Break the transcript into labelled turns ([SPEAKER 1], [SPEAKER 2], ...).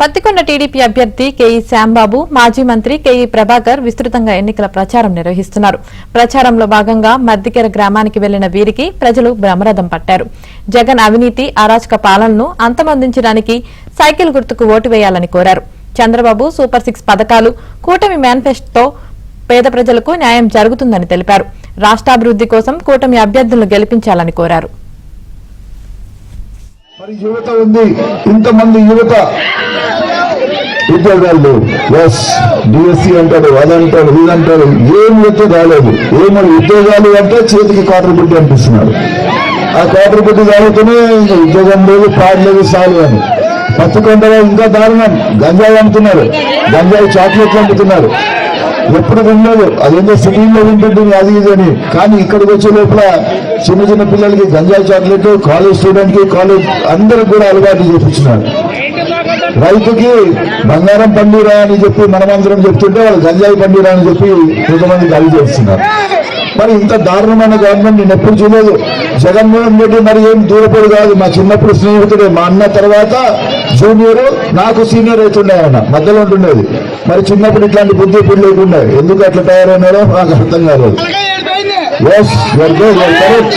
[SPEAKER 1] Pattikonda TDP అభ్యర్థి K E Shyam Babu, మాజీ మంత్రి కేఈ ప్రభాకర్ విస్తృతంగా ఎన్నికల ప్రచారం నిర్వహిస్తున్నారు. ప్రచారంలో భాగంగా మద్దికెర గ్రామానికి వెళ్లిన వీరికి ప్రజలు బ్రహ్మరథం పట్టారు. జగన్ అవినీతి, అరాచక పాలనను అంతమొందించడానికి సైకిల్ గుర్తుకు ఓటు వేయాలని కోరారు. చంద్రబాబు సూపర్ 6 పథకాలు, కూటమి మేనిఫెస్టోతో పేద ప్రజలకు న్యాయం జరుగుతుందని తెలిపారు. రాష్ట్రాభివృద్ది కోసం కూటమి అభ్యర్థులను గెలిపించాలని కోరారు.
[SPEAKER 2] మరి యువత ఉంది, ఇంతమంది యువత ఉద్యోగాలు డిఎస్సీ అంటాడు, అదంటాడు, ఇదంటాడు, ఏం యువత రాలేదు. ఏమని ఉద్యోగాలు అంటే చేతికి కాటర్ బుడ్డి అనిపిస్తున్నారు. ఆ కాటర్ బుడ్డి తాగుతూనే ఉద్యోగం లేదు, పాడలేదు, సాలు అని. పత్తికొండలో ఇంకా దారుణం, గంజాయి అమ్ముతున్నారు, గంజాయి చాక్లెట్లు అమ్ముతున్నారు. ఎప్పుడు వినలేదు, అదేంటో సిటీలో వింటుంది అది ఇది అని. కానీ ఇక్కడికి వచ్చే లోపల చిన్న చిన్న పిల్లలకి గంజాయి చాక్లెట్, కాలేజ్ స్టూడెంట్ కి, కాలేజ్ అందరికి కూడా అలవాటు చేపించినారు. రైతుకి బంగారం పండిరా అని చెప్పి మనమందరం చెప్తుంటే వాళ్ళు గంజాయి పండిరా అని చెప్పి కొంతమందికి అవి చేస్తున్నారు. మరి ఇంత దారుణమైన గవర్నమెంట్ నేను ఎప్పుడు చూడలేదు. జగన్మోహన్ రెడ్డి మరి ఏం దూరపడి కాదు, మా చిన్నప్పుడు స్నేహితుడే. మా అన్న తర్వాత జూనియర్, నాకు సీనియర్ అవుతుండే, ఆయన మధ్యలో ఉంటుండేది. మరి చిన్నప్పుడు ఇట్లాంటి బుద్ధి ఇప్పుడు లేకుండా ఎందుకు అట్లా తయారైనారో నాకు అర్థం కాలేదు. కరెక్ట్.